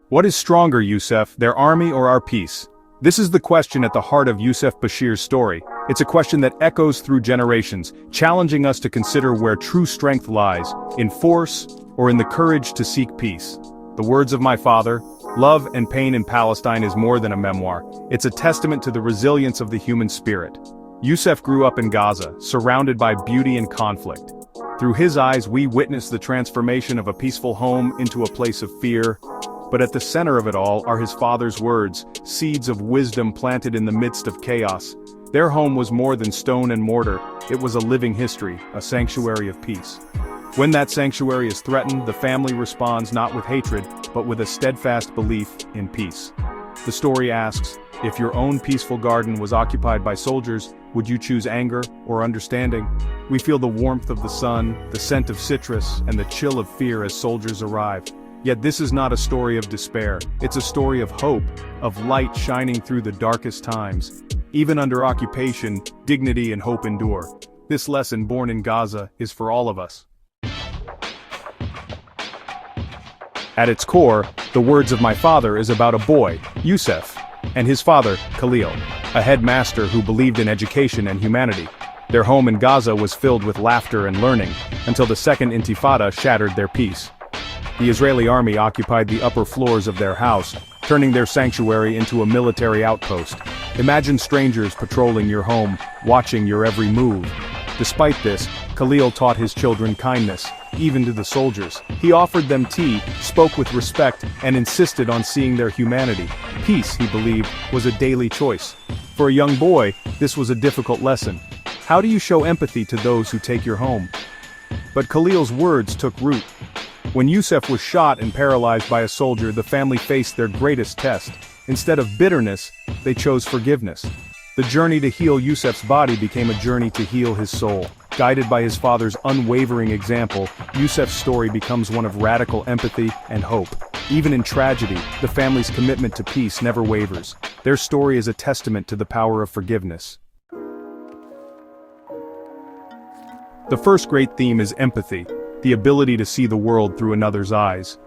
What is stronger, Yousef, their army or our peace? This is the question at the heart of Yousef Bashir's story. It's a question that echoes through generations, challenging us to consider where true strength lies, in force or in the courage to seek peace. The words of my father, "Love and pain in Palestine is more than a memoir. It's a testament to the resilience of the human spirit." Yousef grew up in Gaza, surrounded by beauty and conflict. Through his eyes we witness the transformation of a peaceful home into a place of fear. But at the center of it all are his father's words, seeds of wisdom planted in the midst of chaos. Their home was more than stone and mortar, it was a living history, a sanctuary of peace. When that sanctuary is threatened, the family responds not with hatred, but with a steadfast belief in peace. The story asks, if your own peaceful garden was occupied by soldiers, would you choose anger or understanding? We feel the warmth of the sun, the scent of citrus, and the chill of fear as soldiers arrive. Yet this is not a story of despair, it's a story of hope, of light shining through the darkest times. Even under occupation, dignity and hope endure. This lesson born in Gaza is for all of us. At its core, the words of my father is about a boy, Yousef, and his father, Khalil, a headmaster who believed in education and humanity. Their home in Gaza was filled with laughter and learning, until the Second Intifada shattered their peace. The Israeli army occupied the upper floors of their house, turning their sanctuary into a military outpost. Imagine strangers patrolling your home, watching your every move. Despite this, Khalil taught his children kindness, even to the soldiers. He offered them tea, spoke with respect, and insisted on seeing their humanity. Peace, he believed, was a daily choice. For a young boy, this was a difficult lesson. How do you show empathy to those who take your home? But Khalil's words took root. When Yousef was shot and paralyzed by a soldier, the family faced their greatest test. Instead of bitterness, they chose forgiveness. The journey to heal Yousef's body became a journey to heal his soul. Guided by his father's unwavering example, Yousef's story becomes one of radical empathy and hope. Even in tragedy, the family's commitment to peace never wavers. Their story is a testament to the power of forgiveness. The first great theme is empathy, the ability to see the world through another's eyes.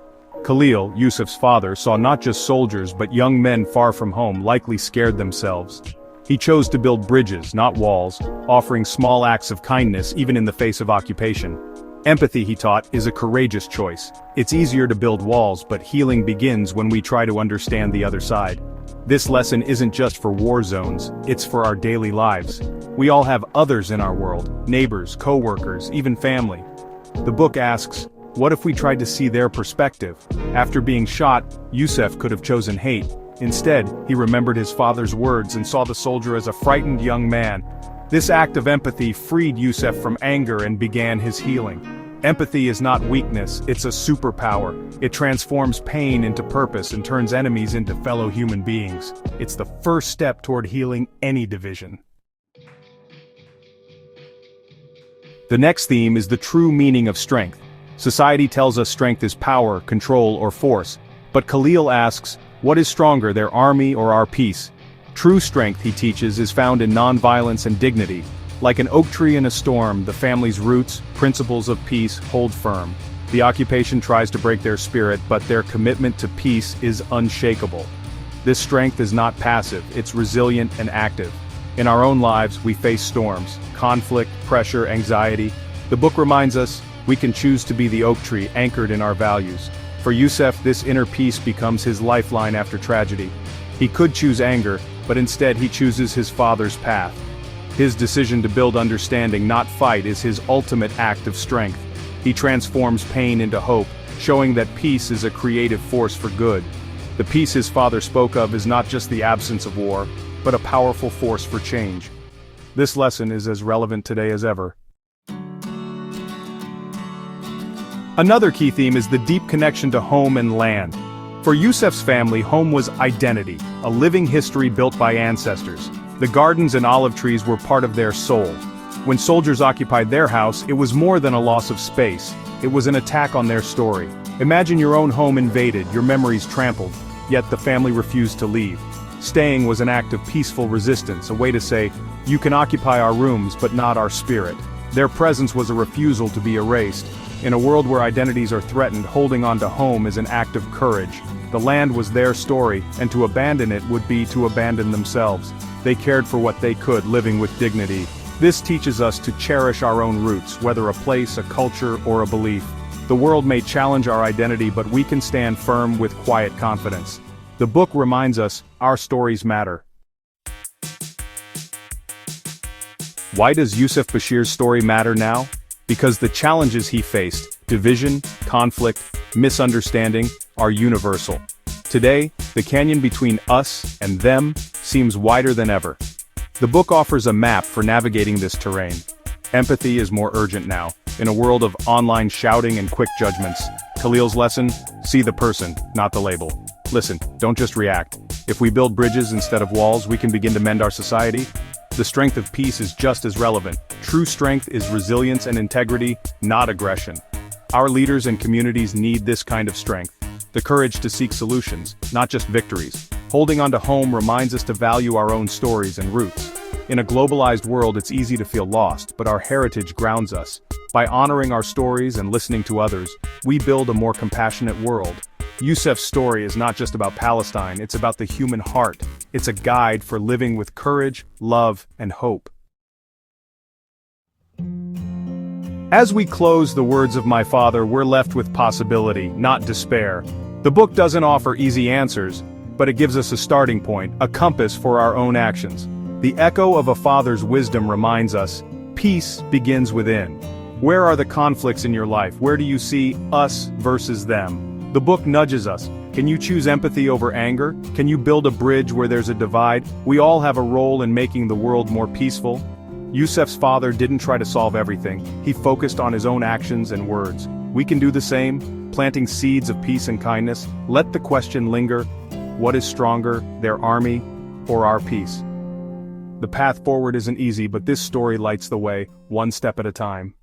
Khalil, Yousef's father, saw not just soldiers but young men far from home, likely scared themselves. He chose to build bridges, not walls, offering small acts of kindness even in the face of occupation. Empathy, he taught, is a courageous choice. It's easier to build walls, but healing begins when we try to understand the other side. This lesson isn't just for war zones, it's for our daily lives. We all have others in our world, neighbors, co-workers, even family. The book asks, what if we tried to see their perspective? After being shot, Yousef could have chosen hate. Instead, he remembered his father's words and saw the soldier as a frightened young man. This act of empathy freed Yousef from anger and began his healing. Empathy is not weakness, it's a superpower. It transforms pain into purpose and turns enemies into fellow human beings. It's the first step toward healing any division. The next theme is the true meaning of strength. Society tells us strength is power, control, or force. But Khalil asks, what is stronger, their army or our peace? True strength, he teaches, is found in nonviolence and dignity. Like an oak tree in a storm, the family's roots, principles of peace, hold firm. The occupation tries to break their spirit, but their commitment to peace is unshakable. This strength is not passive, it's resilient and active. In our own lives, we face storms, conflict, pressure, anxiety. The book reminds us, we can choose to be the oak tree anchored in our values. For Yousef, this inner peace becomes his lifeline after tragedy. He could choose anger, but instead he chooses his father's path. His decision to build understanding, not fight, is his ultimate act of strength. He transforms pain into hope, showing that peace is a creative force for good. The peace his father spoke of is not just the absence of war, but a powerful force for change. This lesson is as relevant today as ever. Another key theme is the deep connection to home and land. For Yousef's family, home was identity, a living history built by ancestors. The gardens and olive trees were part of their soul. When soldiers occupied their house, it was more than a loss of space. It was an attack on their story. Imagine your own home invaded, your memories trampled, yet the family refused to leave. Staying was an act of peaceful resistance, a way to say, you can occupy our rooms but not our spirit. Their presence was a refusal to be erased. In a world where identities are threatened, holding on to home is an act of courage. The land was their story, and to abandon it would be to abandon themselves. They cared for what they could, living with dignity. This teaches us to cherish our own roots, whether a place, a culture, or a belief. The world may challenge our identity, but we can stand firm with quiet confidence. The book reminds us, our stories matter. Why does Yousef Bashir's story matter now? Because the challenges he faced, division, conflict, misunderstanding, are universal. Today, the canyon between us and them seems wider than ever. The book offers a map for navigating this terrain. Empathy is more urgent now. In a world of online shouting and quick judgments, Khalil's lesson: see the person, not the label. Listen, don't just react. If we build bridges instead of walls, we can begin to mend our society. The strength of peace is just as relevant. True strength is resilience and integrity, not aggression. Our leaders and communities need this kind of strength. The courage to seek solutions, not just victories. Holding on to home reminds us to value our own stories and roots. In a globalized world, it's easy to feel lost, but our heritage grounds us. By honoring our stories and listening to others, we build a more compassionate world. Yousef's story is not just about Palestine, it's about the human heart. It's a guide for living with courage, love, and hope. As we close the words of my father, we're left with possibility, not despair. The book doesn't offer easy answers, but it gives us a starting point, a compass for our own actions. The echo of a father's wisdom reminds us, peace begins within. Where are the conflicts in your life? Where do you see us versus them? The book nudges us. Can you choose empathy over anger? Can you build a bridge where there's a divide? We all have a role in making the world more peaceful. Yousef's father didn't try to solve everything. He focused on his own actions and words. We can do the same, planting seeds of peace and kindness. Let the question linger: what is stronger, their army or our peace? The path forward isn't easy, but this story lights the way, one step at a time.